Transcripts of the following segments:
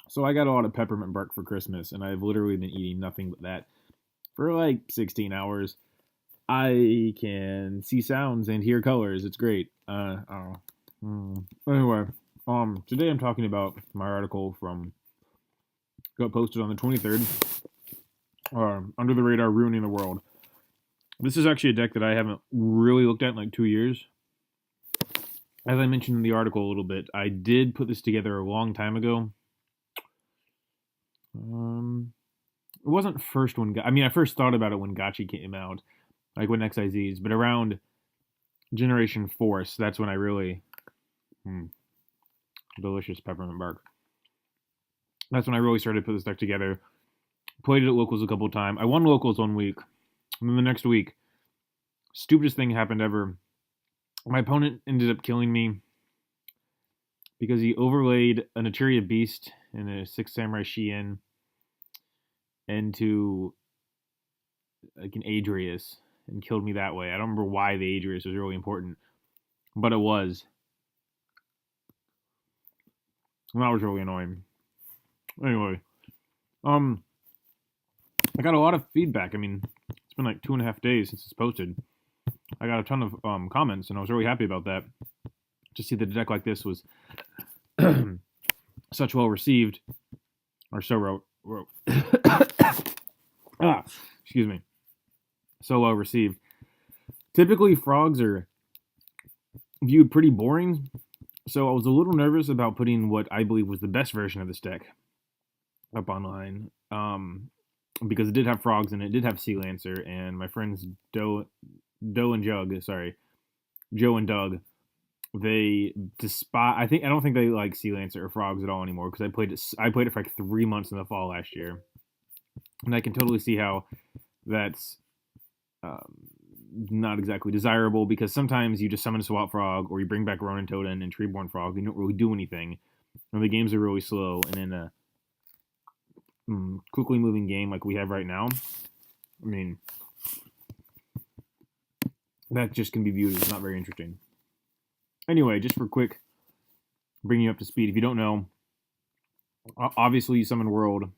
So I got a lot of peppermint bark for Christmas, and I've literally been eating nothing but that for like 16 hours. I can see sounds and hear colors. It's great. I don't know. Anyway, today I'm talking about my article from got posted on the 23rd. Under the radar, ruining the world. This is actually a deck that I haven't really looked at in like 2 years. As I mentioned in the article a little bit, I did put this together a long time ago. It wasn't first when I mean I first thought about it when Gotchi came out, like when XIZs, but around Generation Force, that's when I really delicious peppermint bark. That's when I really started to put this deck together. Played it at locals a couple of times. I won locals 1 week, and then the next week, stupidest thing happened ever. My opponent ended up killing me because he overlaid an Eteria Beast and a Six Samurai Shien into like an Adrius and killed me that way. I don't remember why the Adrius was really important, but it was. And that was really annoying. Anyway, I got a lot of feedback. I mean, it's been like 2.5 days since it's posted. I got a ton of comments, and I was really happy about that. To see that a deck like this was such well received, or so wrote. Excuse me. So well received. Typically, frogs are viewed pretty boring, so I was a little nervous about putting what I believe was the best version of this deck up online, because it did have frogs and it did have Sea Lancer, and my friends Joe and Doug, they despise. I don't think they like Sea Lancer or frogs at all anymore because I played it for like 3 months in the fall last year, and I can totally see how that's not exactly desirable because sometimes you just summon a Swap Frog or you bring back Ronin Totem and Treeborn Frog and you don't really do anything, and the games are really slow. And in a quickly moving game like we have right now, I mean, that just can be viewed as not very interesting. Anyway, just for quick, bring you up to speed. If you don't know, obviously you summon World,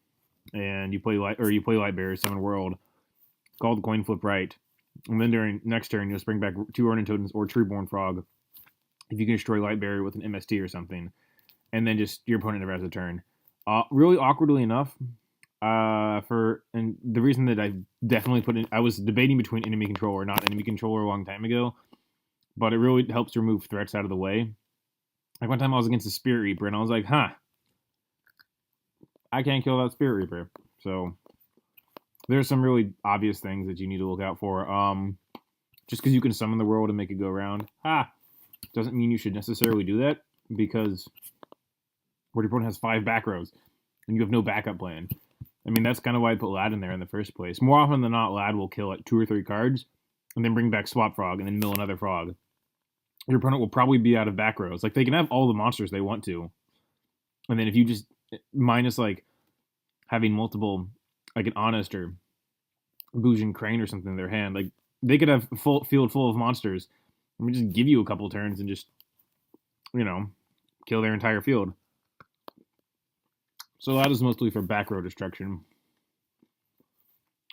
and you play Light Bearer, summon World, call the coin flip right, and then during next turn you'll just bring back 2 Ronin Totems or Treeborn Frog. If you can destroy Light Bearer with an MST or something, and then just your opponent never has a turn. Really awkwardly enough, and the reason that I definitely put in, I was debating between enemy control or not enemy control a long time ago, but it really helps remove threats out of the way. Like one time I was against a Spirit Reaper, and I was like, I can't kill that Spirit Reaper. So there's some really obvious things that you need to look out for. Just because you can summon the world and make it go around, doesn't mean you should necessarily do that, because your opponent has 5 back rows, and you have no backup plan. I mean, that's kind of why I put Lad in there in the first place. More often than not, Lad will kill like 2 or 3 cards, and then bring back Swap Frog, and then mill another Frog. Your opponent will probably be out of back rows. Like, they can have all the monsters they want to, and then if you just minus like having multiple, like an Honest or Bujin Crane or something in their hand, like they could have a full field full of monsters. Let me just give you a couple turns and just, kill their entire field. So that is mostly for back row destruction.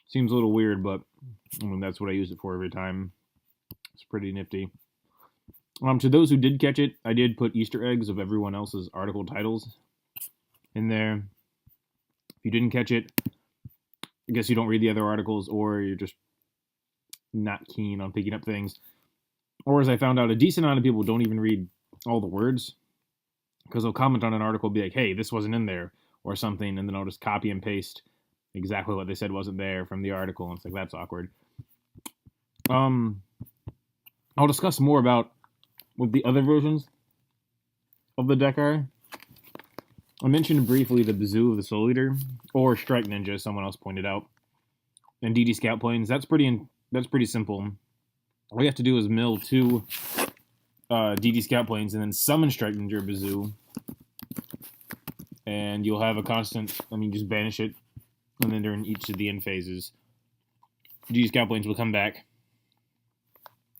Seems a little weird, but I mean that's what I use it for every time. It's pretty nifty. To those who did catch it, I did put Easter eggs of everyone else's article titles in there. If you didn't catch it, I guess you don't read the other articles, or you're just not keen on picking up things. Or as I found out, a decent amount of people don't even read all the words, because they'll comment on an article, be like, hey, this wasn't in there, or something, and then I'll just copy and paste exactly what they said wasn't there from the article, and it's like, that's awkward. I'll discuss more about what the other versions of the deck are. I mentioned briefly the Bazoo of the Soul Eater, or Strike Ninja, as someone else pointed out, and DD Scout Planes. That's pretty simple. All you have to do is mill 2 DD Scout Planes and then summon Strike Ninja or Bazoo, and you'll have a constant, just banish it, and then during each of the end phases, DD Scout Planes will come back.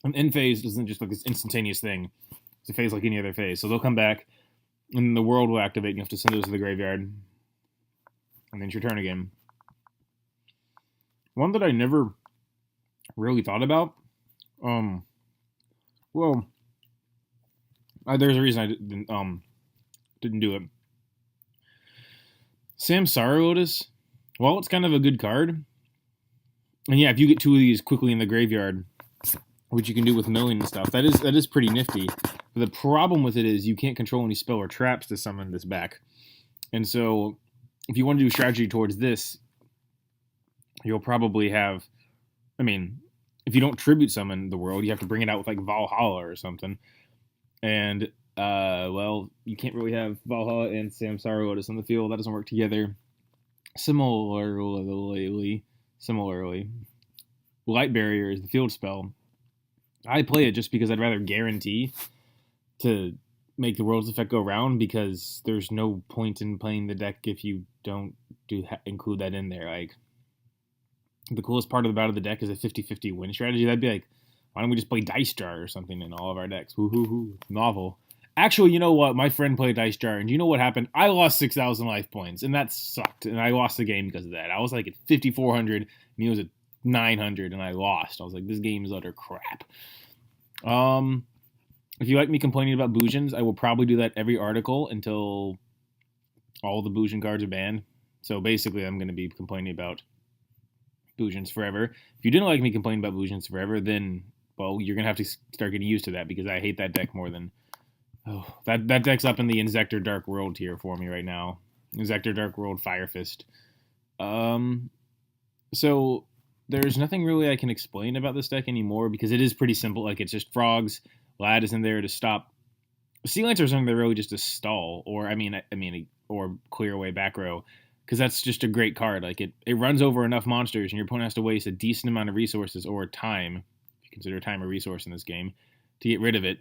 An end phase isn't just like this instantaneous thing. It's a phase like any other phase. So they'll come back, and the world will activate, and you have to send those to the graveyard. and then it's your turn again. One that I never really thought about. Well, there's a reason I didn't do it. Samsara Lotus. Well, it's kind of a good card. And yeah, if you get 2 of these quickly in the graveyard, which you can do with milling and stuff, that is pretty nifty. But the problem with it is you can't control any spell or traps to summon this back. And so if you want to do strategy towards this, you'll probably have, I mean, if you don't tribute summon the world, you have to bring it out with like Valhalla or something. And well, you can't really have Valhalla and Samsara Lotus on the field. That doesn't work together. Similarly, Light Barrier is the field spell. I play it just because I'd rather guarantee to make the world's effect go round, because there's no point in playing the deck if you don't include that in there. Like, the coolest part about the deck is a 50-50 win strategy. That'd be like, why don't we just play Dice Jar or something in all of our decks? Woo-hoo-hoo. Novel. Actually, you know what? My friend played Dice Jar, and you know what happened? I lost 6,000 life points, and that sucked. And I lost the game because of that. I was like at 5,400, and he was at 900, and I lost. I was like, this game is utter crap. If you like me complaining about Bujins, I will probably do that every article until all the Bujin cards are banned. So basically, I'm going to be complaining about Bujins forever. If you didn't like me complaining about Bujins forever, then, well, you're going to have to start getting used to that, because I hate that deck more than... Oh, that deck's up in the Inzektor Dark World tier for me right now. Inzektor Dark World Fire Fist. So there's nothing really I can explain about this deck anymore, because it is pretty simple. Like, it's just frogs. Lad is in there to stop. Sea Lancers are in there really just to stall, or or clear away back row, because that's just a great card. Like, it runs over enough monsters, and your opponent has to waste a decent amount of resources or time, if you consider time a resource in this game, to get rid of it.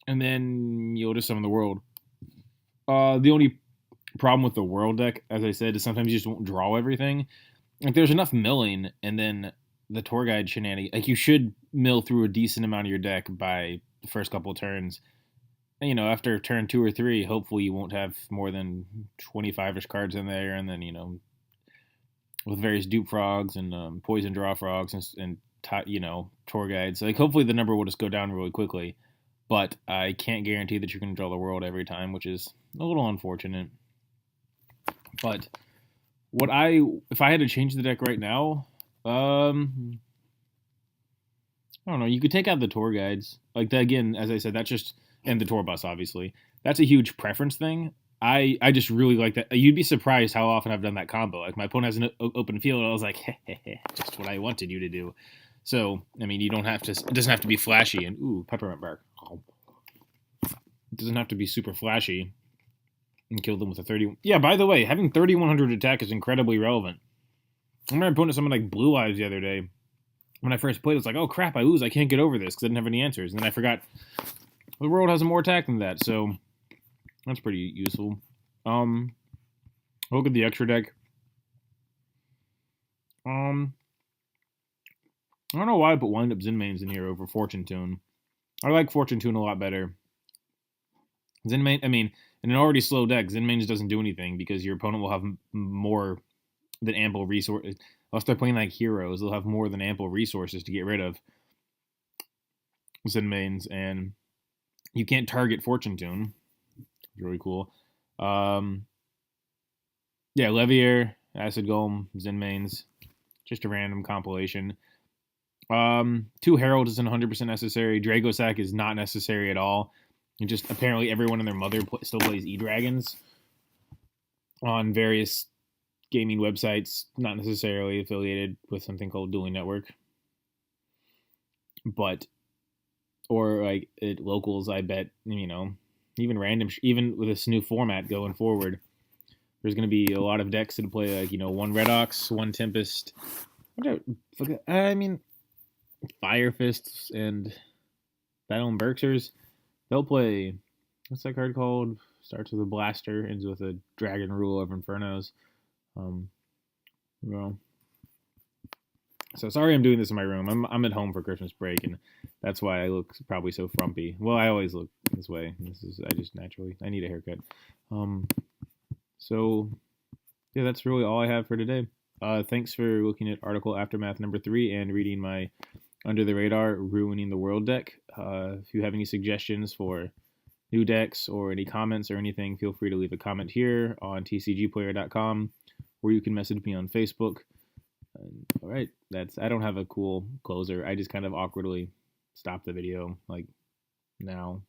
And then you'll just summon the world. The only problem with the world deck, as I said, is sometimes you just won't draw everything. Like, there's enough milling, and then the tour guide shenanigans. Like, you should mill through a decent amount of your deck by the first couple of turns. And, you know, after turn 2 or 3, hopefully you won't have more than 25-ish cards in there. And then, you know, with various dupe frogs and poison draw frogs and you know, tour guides. Like, hopefully the number will just go down really quickly. But I can't guarantee that you're going to draw the world every time, which is a little unfortunate. But if I had to change the deck right now, I don't know. You could take out the tour guides. Like, that, again, as I said, that's just, and the tour bus, obviously. That's a huge preference thing. I just really like that. You'd be surprised how often I've done that combo. Like, my opponent has an open field, and I was like, just what I wanted you to do. So, I mean, you don't have to, it doesn't have to be flashy. And, ooh, peppermint bark. It doesn't have to be super flashy and kill them with a 30. Yeah, by the way, having 3,100 attack is incredibly relevant. I remember opponent someone like Blue Eyes the other day. When I first played, it was like, oh crap, I lose. I can't get over this because I didn't have any answers. And then I forgot the world has more attack than that. So that's pretty useful. Look at the extra deck. I don't know why I put Wind Up Zenmaines in here over Fortune Tune. I like Fortune Tune a lot better. Zenmain, I mean, in an already slow deck, Zenmaines doesn't do anything because your opponent will have more than ample resources. Unless they're playing like heroes, they'll have more than ample resources to get rid of Zenmaines, and you can't target Fortune Tune. Really cool. Yeah, Levier, Acid Golem, Zenmaines. Just a random compilation. 2 Herald isn't 100% necessary. Dragosack is not necessary at all. And just apparently everyone and their mother still plays E-Dragons on various gaming websites, not necessarily affiliated with something called Dueling Network. But, or like at locals, I bet, you know, even random, even with this new format going forward, there's going to be a lot of decks that play like, you know, 1 Redox, 1 Tempest. I mean, Fire Fists and Battle and Berksers. They'll play, what's that card called? Starts with a blaster, ends with a dragon rule of Infernos. Well, so sorry I'm doing this in my room. I'm at home for Christmas break, and that's why I look probably so frumpy. Well, I always look this way. I just naturally, I need a haircut. So Yeah, that's really all I have for today. Thanks for looking at article Aftermath number 3 and reading my Under the Radar Ruining the World deck. If you have any suggestions for new decks or any comments or anything, feel free to leave a comment here on tcgplayer.com, or you can message me on Facebook. And, all right, I don't have a cool closer. I just kind of awkwardly stopped the video like now.